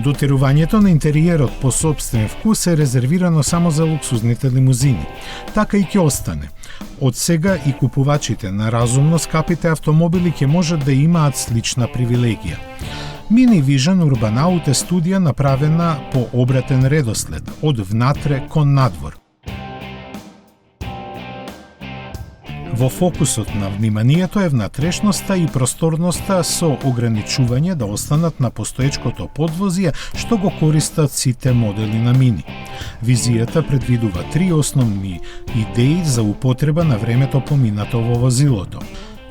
Дотерувањето на интериерот по сопствен вкус е резервирано само за луксузните лимузини. Така и ќе остане. Од сега и купувачите на разумно скапите автомобили ќе можат да имаат слична привилегија. Mini Vision Urbanaut е студија направена по обратен редослед, од внатре кон надвор. Во фокусот на вниманието е внатрешноста и просторноста со ограничување да останат на постоечкото подвозје што го користат сите модели на Mini. Визијата предвидува 3 основни идеи за употреба на времето поминато во возилото.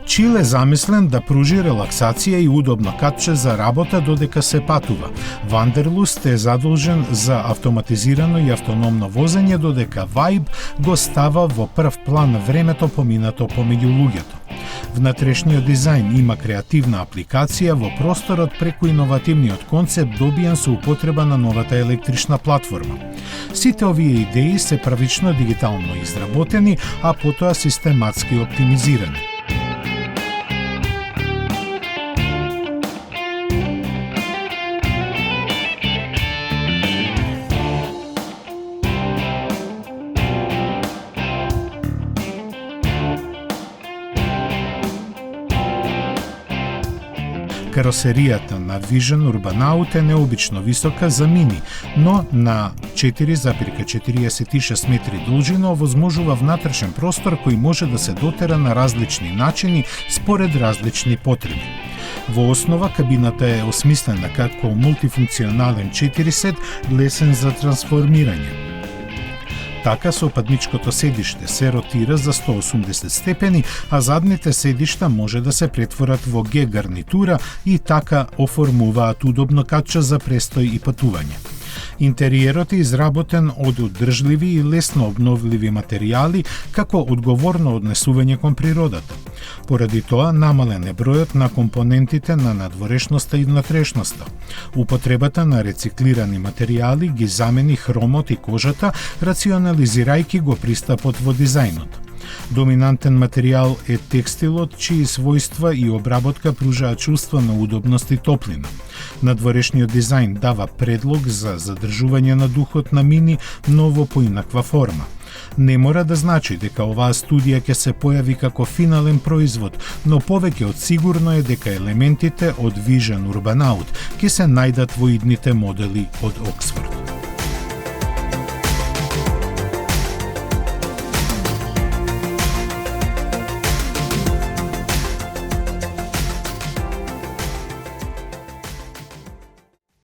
Чил е замислен да пружи релаксација и удобно катче за работа додека се патува. Вандерлуст е задолжен за автоматизирано и автономно возење, додека Vibe го става во прв план времето поминато помеѓу луѓето. Внатрешниот дизајн има креативна апликација во просторот преку иновативниот концепт добиен со употреба на новата електрична платформа. Сите овие идеи се правично дигитално изработени, а потоа систематски оптимизирани. Каросеријата на Vision Urbanaut е необично висока за Mini, но на 4,46 метри должина овозможува внатрешен простор кој може да се дотера на различни начини според различни потреби. Во основа кабината е осмислена како мултифункционален 4-сет, лесен за трансформирање. Така сопатничкото седиште се ротира за 180 степени, а задните седишта може да се претворат во Г гарнитура и така оформуваат удобно катче за престој и патување. Интериерот е изработен од одржливи и лесно обновливи материјали како одговорно однесување кон природата. Поради тоа намален е бројот на компонентите на надворешноста и внатрешноста. Употребата на рециклирани материјали ги замени хромот и кожата, рационализирајќи го пристапот во дизајнот. Доминантен материјал е текстилот, чии својства и обработка пружаат чувство на удобност и топлина. Надворешниот дизајн дава предлог за задржување на духот на Mini, но во поинаква форма. Не мора да значи дека оваа студија ќе се појави како финален производ, но повеќе од сигурно е дека елементите од Vision Urbanaut ќе се најдат во идните модели од Оксфорд.